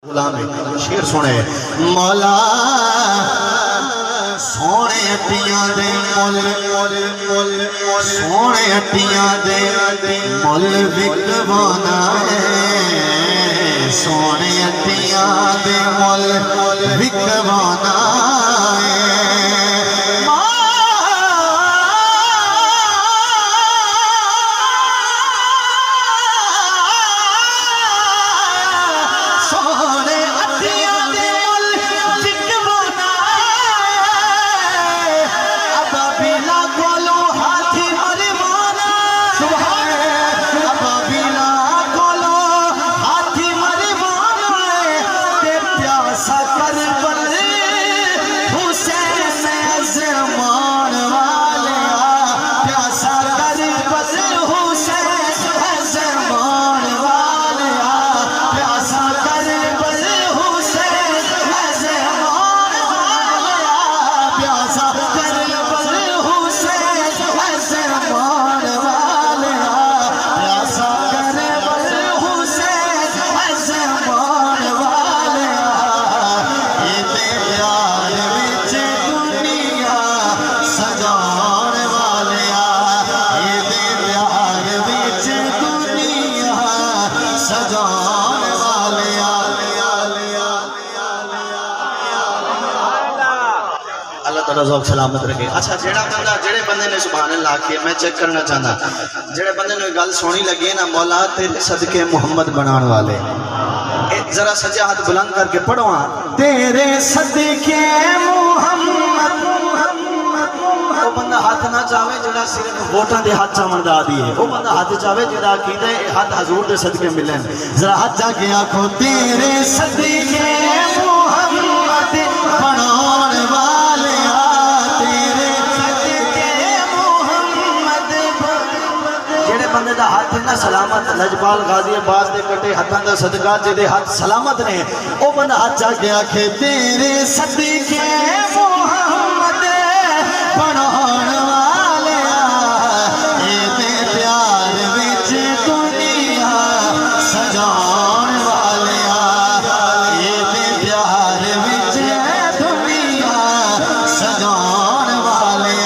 गुलाम शेर सुने मौला सोने अटियां दे मुल सोने अटियां दे मुल विकवाना है सोने अटियां दे मुल विकवाना सलामत रखे। अच्छा जेड़ा बंदा जेड़े बंदे ने सुभान अल्लाह के मैं चेक करना चाहता जेड़े बंदे ने गल सोनी लगी ना मौला तेरे सदके मोहम्मद बनाने वाले जरा सजा हाथ बुलंद करके पढ़ो तेरे सदके मोहम्मद वो बंदा हाथ ना चाहे जेड़ा सिर्फ वोटां दे हाथ चावण दा आदी है वो बंदा हाथ चाहे जेड़ा अकीदा है हाथ हजूर दे सदके मिलन जरा हाथ जाके आखो तेरे सदके मोहम्मद बनाने वाले बंदे दा हाथ ना सलामत लजपाल गाजी अब्बास दे कटे हाथां दा सदका जेदे हाथ सलामत ने ओ बंदा हाथ जाके आखे तेरे सदके मोहम्मद बनाने वाले ए प्यार विच दुनिया सजाने वाले ए प्यार विच दुनिया सजाने वाले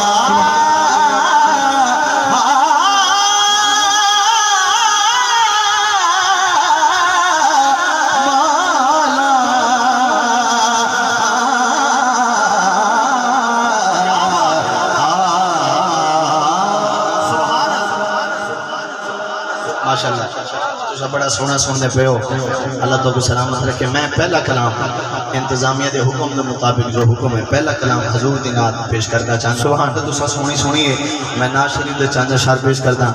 माशाअल्लाह बड़ा सोना सुनने पे हो अल्लाह तो सलामत रखे। मैं पहला कलाम इंतजामिया के हुक्म के मुताबिक जो हुक्म है पहला कलाम हजूर दी नात पेश करना चाहता सुभान तुसा सोनी सुनिए मैं नात शरीफ दे चंद अशआर पेश करदा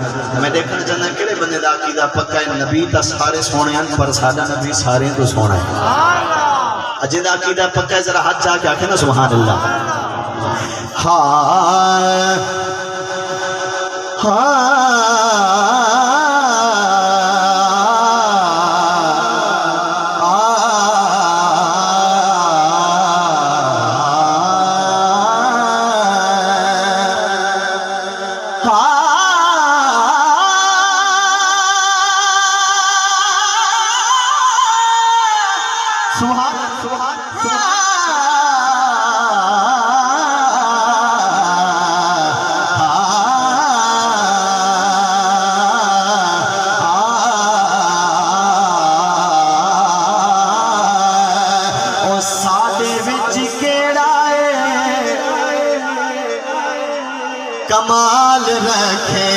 मैं देखना चाहता किहड़े बंदे दा अकीदा पक्का है नबी ता सारे सोने हैं पर साडा नबी सारे तो सोना है सुभान अल्लाह जिहदा अकीदा पक्का है जरा हाथ जाके आखे ना सुभान अल्लाह कमाल रखे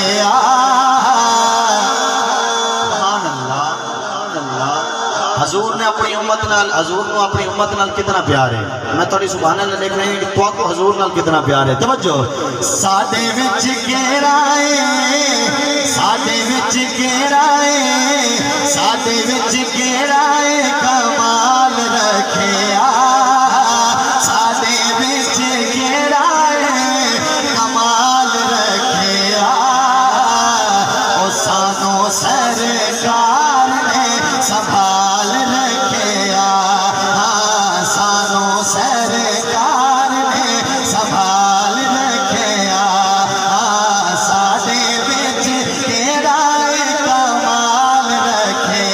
हजूर ने अपनी उम्मत नाल हजूर को अपनी उम्मत नाल कितना प्यार है मैं थोड़ी सुभान अल्लाह देख रही हूं तो को हजूर नाल कितना प्यार है तवज्जो साडे विच गहराए साडे विच गहराए साडे विच गहराए कमाल रखे साडे विच गहराए कमाल रखे ओ सानो सरकार ने संभाल रखे सानो सरकार ने संभाल रखे साडे विच तेरा कमाल रखे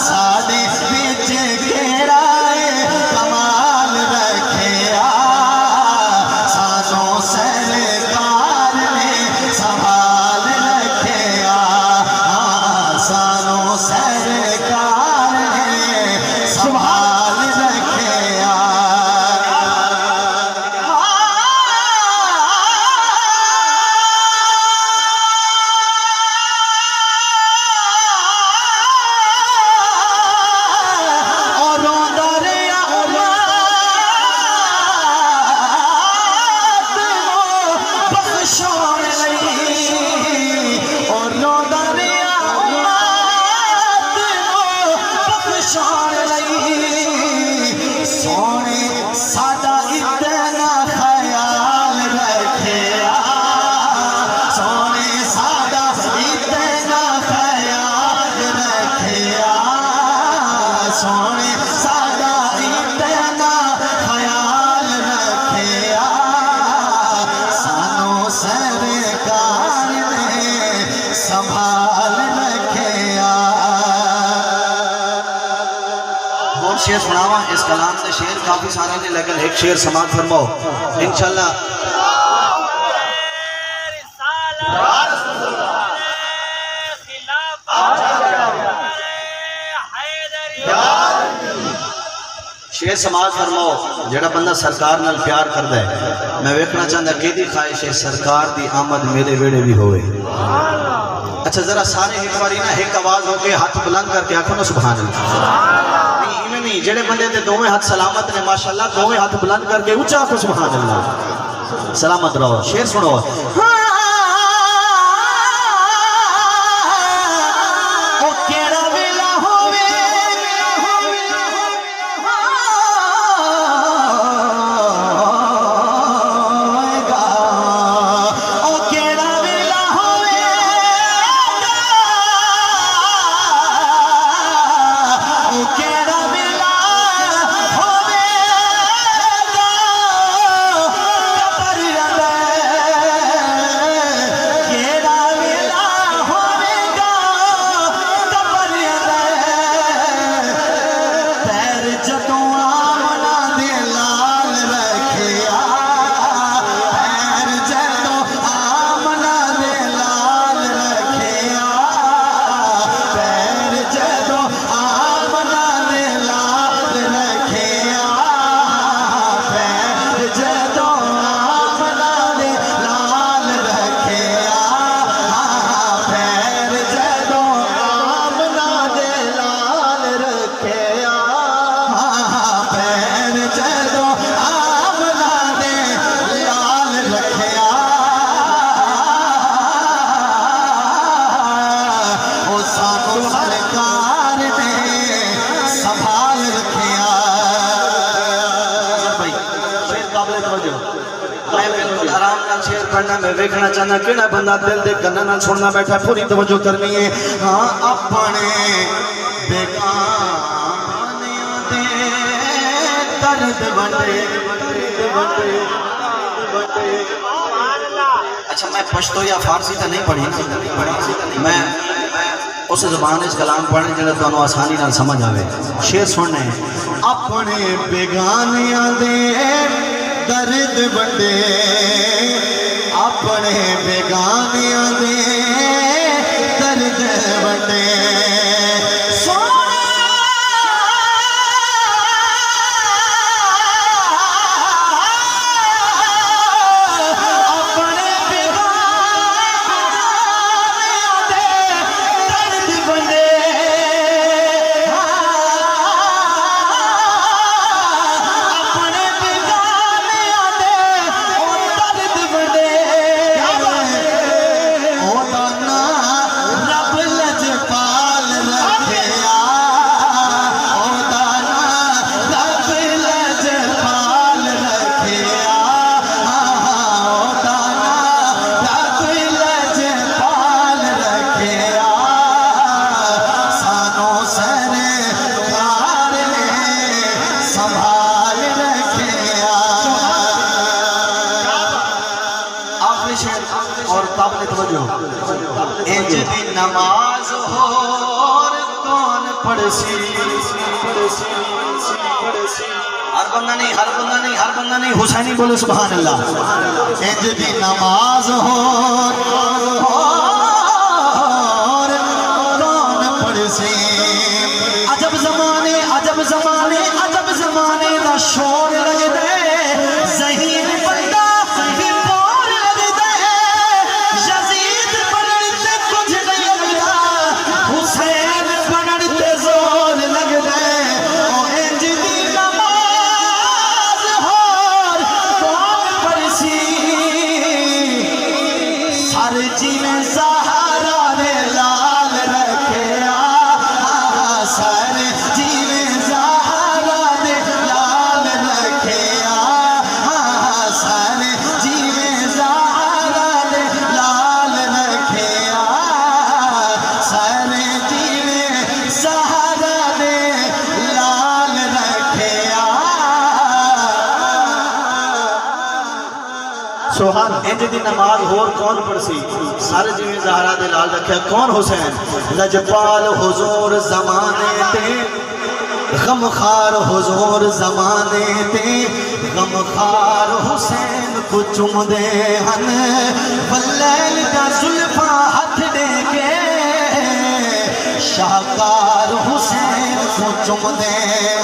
साडे बनाउण लई सोने साडा इतना ख्याल रखिया सोने साडा इतना ख्याल रखिया सोने साडा इतना ख्याल रखिया सानू सरकार ने संभाल रखिया। और शेर सुनावा इस कलाम से शेर काफी सारे ने लेकिन एक शेर समाप्त फरमाओ इंशाल्लाह। शेर समाज फरमाओ जेड़ा बंदा सरकार नाल प्यार करदा है मैं वेखना चाहता कि ख्वाहिश है सरकार दी आमद मेरे वेड़े भी होवे। अच्छा जरा सारे एक बारी ना एक आवाज होके हाथ बुलंद करके आखो ना सुभान अल्लाह। नहीं जेड़े बंदे ते दोवें हाथ सलामत ने माशाअल्लाह दोवें हाथ बुलंद करके ऊंचा आखो सुभान अल्लाह। सलामत रहो। शेर सुनो मैं देखना चाहना कि बंदा दिल दे गन्ना नाल सुनना बैठा पूरी तवज्जो करनी है। हाँ अपने बेगानियां दे दर्द बंदे। अच्छा मैं पश्तो या फारसी तो नहीं पढ़ी ना मैं उस जबान इस कलाम पढ़ने जो तुहानू आसानी नाल समझ आवे। शेर सुनने अपने बेगानियां दे दर्द बंदे अपने बेगानियां दे दर्द बंदे और काबिल तवज्जो इंज दी नमाज होर कौन पढ़सी हर बंदा नहीं हर बंदा नहीं हर बंदा नहीं हुसैनी बोलो सुभान अल्लाह। इंज दी नमाज होर कौन पढ़सी अजब जमाने अजब जमाने अजब जमाने दा शोर लगदे ज़हीन बंदा जीवन सा सुभान इंज दी नमाज होर कौन पढ़सी सारे जिवें ज़हरा दे लाल रखिया कौन हुसैन लजपाल हुजूर ज़माने ते गमखार हुजूर ज़माने ते गमखार हुसैन को चुमदे हन वल्लैल दा जुल्फा हथ दे के शाहकार हुसैन को चुमदे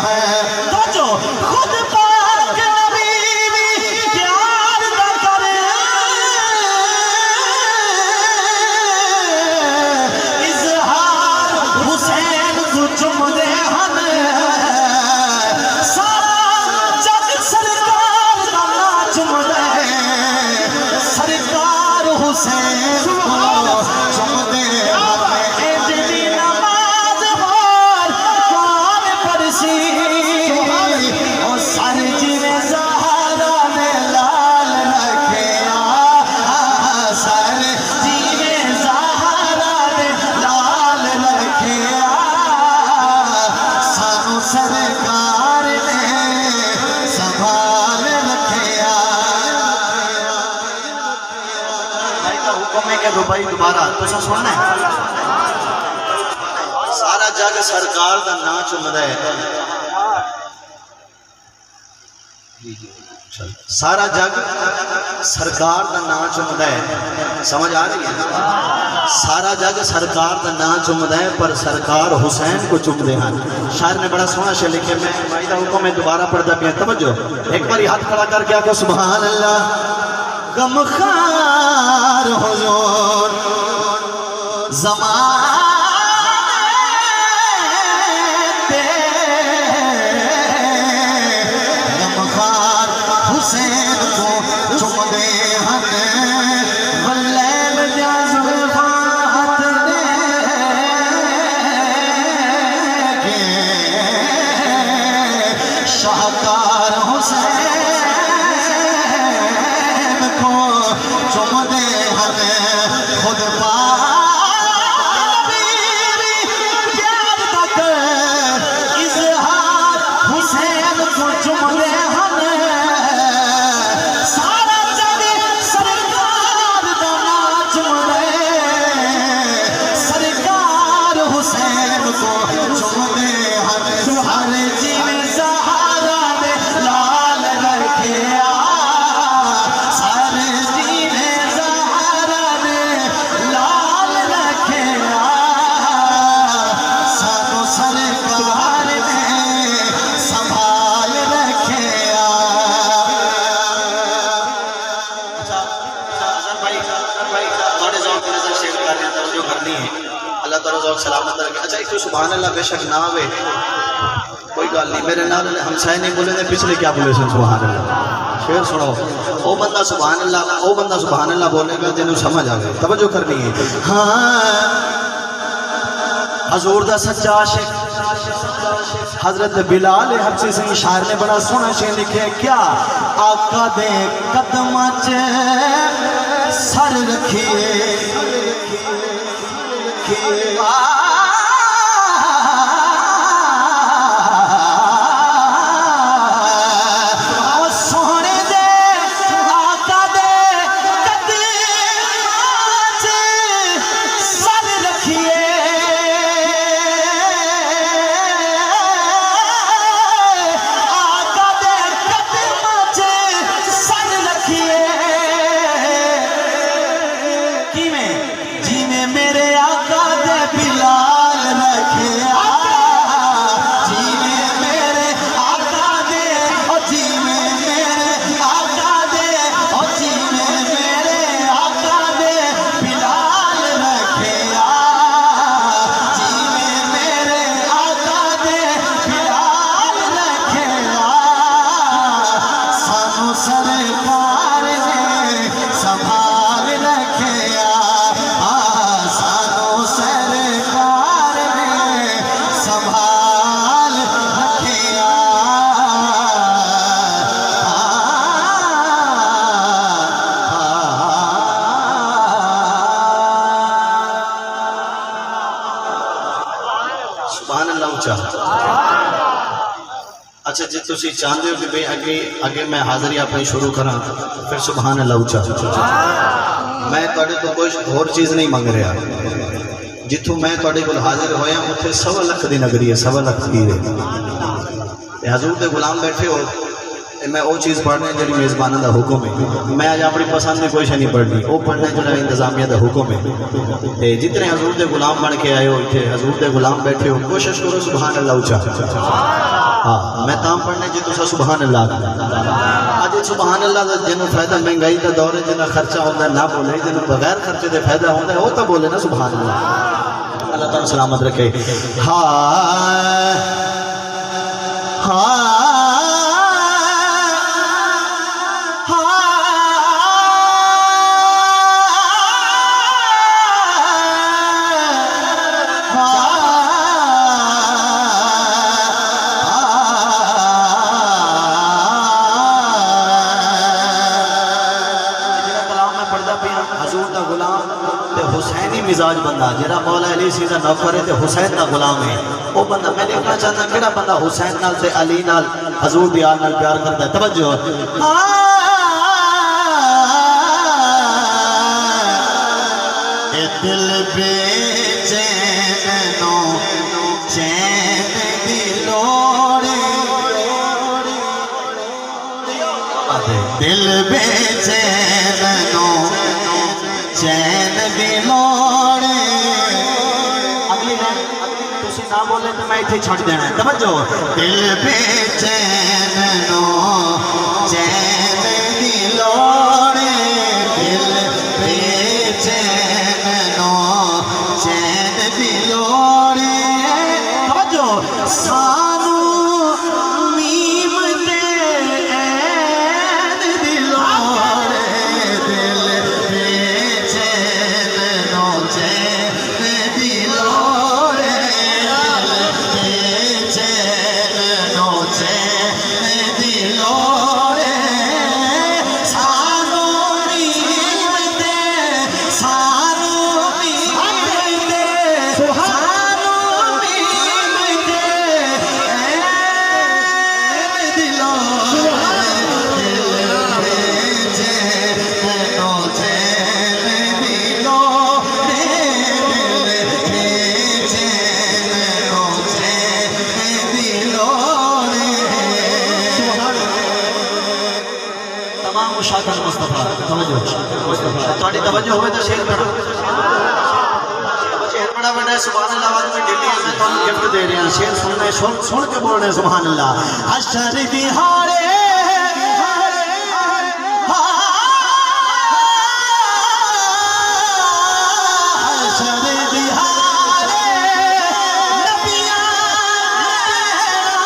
हैं तो खुद पाक नबी भी प्यार ना करे इजहार हुसैन को चुमदे हन सारा जग सरकार दा नाच चुमदे सरकार हुसैन को चुमदे भाई दोबारा तो सुनना है सारा जग सरकार का नाम चुमदा है सारा जग सरकार का नाम चुमदा है समझ आ रही है सारा जग सरकार का नाम चुमदा है पर सरकार हुसैन को चुमदे हैं शायर ने बड़ा सोहना शेर लिखे मैं भाई दा हुक्म मैं दोबारा पढ़दा पिया तवज्जो एक बार हाथ खड़ा करके आखो सुभान अल्लाह गमखार हुजूर ज़माने गमखार हुसैन को चुमदे हन वल्लैल दा जुल्फा हथ दे के शाहकार हुसैन चुमदे हन खुद पाक प्यार तक इजहार हुसैन को चुमदे हन सारा जग सरकार दा नाम चुमदे सरकार हुसैन को चुमदे हन हर जिवें ज़हरा दे लाल रखिया सलामत रखे अच्छा एक तो सुभान अल्लाह बेशक ना आवे कोई गल नहीं मेरे नाल हमसाए नहीं बोले ने पिछले क्या बोले सन सुभान अल्लाह शेर सुनो ओ बंदा सुभान अल्लाह बोलेगा जिन्हों समझ आवे तवज्जो करनी है हाँ हजूर दा सच्चा आशिक हजरत बिलाल हबशी सिंह शायर ने बड़ा सोहना शेर लिखे क्या आका दे कदमां च सर रखिए सोहने दे आका दे कदमां च सर रखिए आका दे कदमां च सर रखिए किवें जिवें मेरे आका दे अच्छा जी तुम चाहते हो कि भाई अगे अगे मैं हाज़री अपनी शुरू करा, फिर सुभान अल्लाह उचा। मैं तुहाडे तो कोई होर चीज़ नहीं मंग रहा। जिथों मैं तुहाडे कोल हाजिर होया उत्थे 1.25 लाख की नगरी है, 1.25 लाख की है। हजूर के गुलाम बैठे हो, मैं वो चीज़ पढ़ना जी मेज़बाना का हुक्म है। मैं अज अपनी पसंद की कोई नहीं पढ़नी, वो पढ़ना जो इंतजामिया का हुक्म है। तो जितने हजूर के गुलाम बन के आए हो, इतने हजूर के गुलाम बैठे हो, कोशिश करो सुभान अल्लाह उचा। हाँ मैं ताम पढ़ने जी तुसा सुभान अल्लाह। अज सुभान अल्लाह का जिन्होंने फायदा महंगाई का दौर है, जिन्हें खर्चा होता है ना बोले, जिन्होंने बगैर खर्चे का फायदा होता है वो तो बोले ना सुभान अल्लाह। अल्लाह तुम सलामत रखे। हाँ हाँ मिजाज बंदा जरा मौला अली सी का नौकर है, हुसैन का गुलाम है। वो बंदा मैं देखना चाहता कि बंदा हुसैन नाल से अली नाल हजूर दी आल नाल प्यार करता है। तवज्जो दिल बेचैनो चैन दी लोड़े, दिल बेचैनो चैन दी लोड़े। अगली लाइन तुसी ना बोले तो मैं इत्थे छड़ देना है। तवज्जो दिल बेचैनो चैन दी लोड़े, दिल बेचैनो चैन दी लोड़े। तवज्जो सानू नीम दे ऐन दी लोड़े, दिल बेचैनो चैन दी लोड़े, दिल बेचैनो चैन दी लोड़े। सानू नीम दे, सानू नीम दे, सानू नीम दे ऐन दी लोड़े, दिल बेचैनो चैन दी लोड़े, दिल बेचैनो चैन दी लोड़े। तमाम मुशाकिल मुस्तफा तवज्जो थोड़ी तवज्जो होवे तो शेर पढ़ो। शेर बड़ा बड़ा है सुभान अल्लाह। आज मैं दिल्ली में तुहानू गिफ्ट दे रहा, शेर सुनना है, सुन के बोलना है सुभान अल्लाह। हशर दिहाड़े हशर दिहाड़े नबियां तेरा,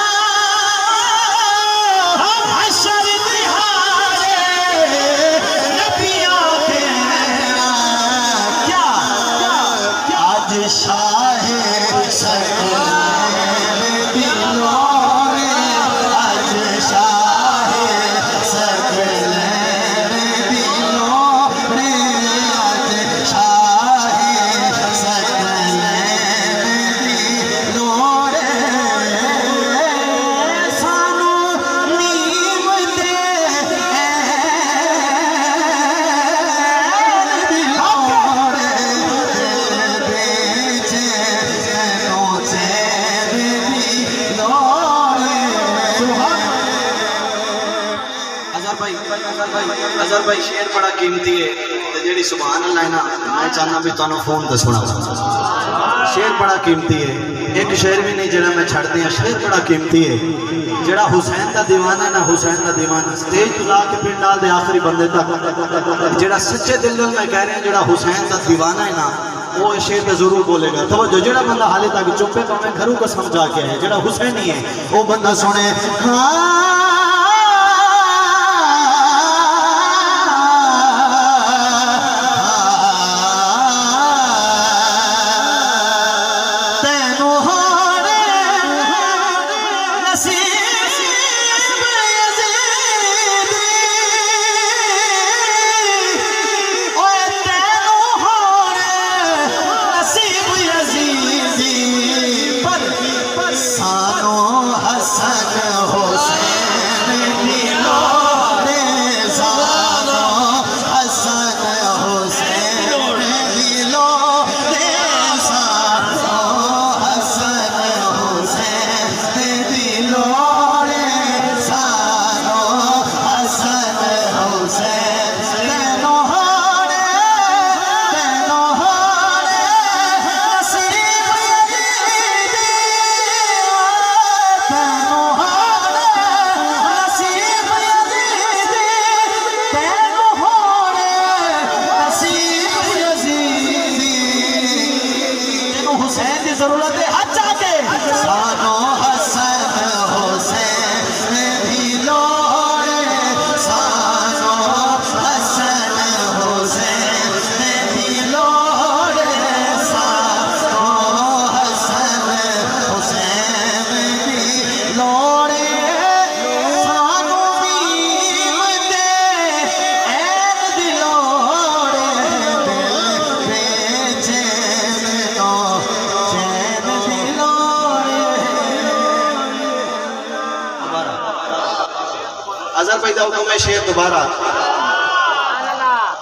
हशर दिहाड़े नबियां तेरा। क्या आज शाहे सकलैन दी लोड़े, आज शाहे सकलैन दी लोड़े, आज शाहे सकलैन दी लोड़े। सानू नीम दे ऐन दी लोड़े, दिल बेचैनो चैन दी लोड़े। अजहर भाई शेर बड़ा कीमती है, ते जेड़ी सुभान अल्लाह है ना, मैं चाहना भी तुहानू फोन ते सुनाऊं। शेर बड़ा कीमती है, एक शेर भी नहीं जेड़ा मैं छड़ दिया। शेर बड़ा कीमती है, जेड़ा हुसैन का दीवाना है ना, हुसैन का दीवाना स्टेज तो ला के पिंड नाल दे आखिरी बंदे तक, जेड़ा सच्चे दिल नाल मैं कह रहा जेड़ा हुसैन का दीवाना है ना, वो शेर पे जरूर बोलेगा। तो जो जेड़ा बंदा हाले तक चुप है, भावें घरों को समझा के है, जेड़ा हुसैनी है वो बंदा सुने। तेनू होरे नसीब यज़ीदी, ओए तेनू होरे नसीब यज़ीदी, पर सानो हसन अजहर भाई का हुक्म है शेर दोबारा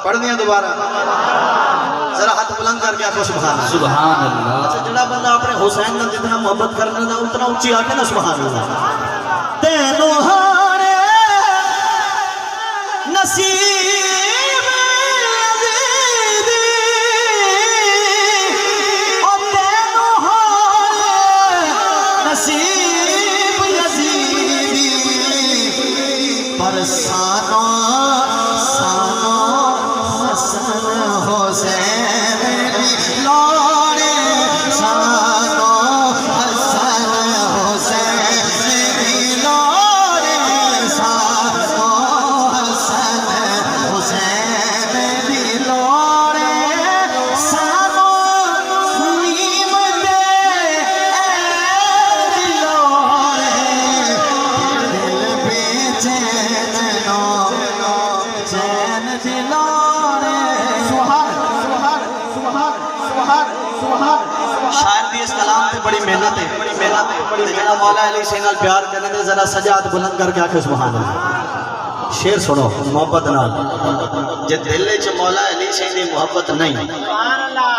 पढ़ दिया दोबारा जरा हाथ बुलंद करके आखो सुभान अल्लाह। सुभान अल्लाह। अच्छा जड़ा बंदा अपने हुसैन का जितना मोहब्बत करने का उतना ऊंची आके ना सुभान अल्लाह। तेनो हारे नसीब यजीदी ओ तेनो हारे नसीब यजीदी पर सानो सानो हसन हुसैन लौड़े सानो हसन हुसैन लौड़े सानो हसन हुसैन लौड़े सानो नीम दे लौड़े दिल बेचैन नो चैन दिलारे शायर दी इस कलाम पे बड़ी मेहनत है जेड़ा मौला अली से नाल प्यार करने दे जरा सजाद बुलंद करके आखे सुभान अल्लाह। शेर सुनो मोहब्बत नाल जे दिल च मौला अली से दी मोहब्बत नहीं सुभान अल्लाह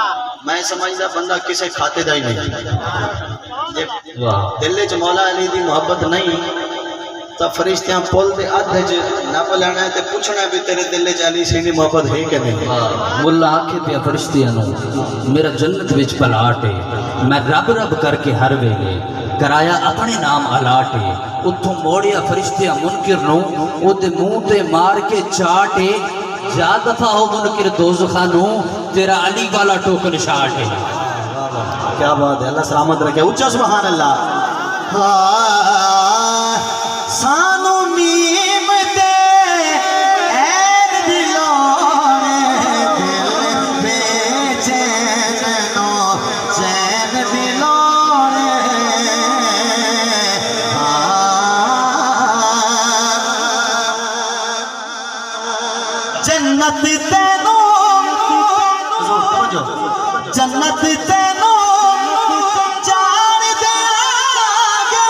मैं समझदा बंदा किसे खाते दा ही नहीं। जे दिल च मौला अली दी मोहब्बत नहीं तो फरिश्तियां पुल दे अधे च नप लेना है ते पूछना भी तेरे दिल च अली सी दी मोहब्बत है कि नहीं। मुल्ला आखे पे फरिश्तियां नु मेरा जन्नत विच पलाट है मैं रब रब करके हर वेले कराया अपने नाम अलाट है उथों मोड़िया फरिश्तियां मुनकिर नु ओदे मुंह ते मार के चाट है जा दफा हो मुनकिर दोज़खा नु तेरा अली वाला टोकन शाट है। क्या बात है अल्लाह सलामत रखे उच्चा सुभान अल्लाह। सानू नीम दे ऐन दिलोरे दिल बेचैन नो चैन दिलोरे जन्नत तेनो जन्नत तेनो जान देंगे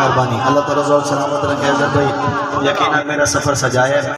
मेहरबानी। अल्लाह ताला ज़ौक़ सलामत रखे। अज़र भाई यकीनन मेरा सफ़र सजाया है।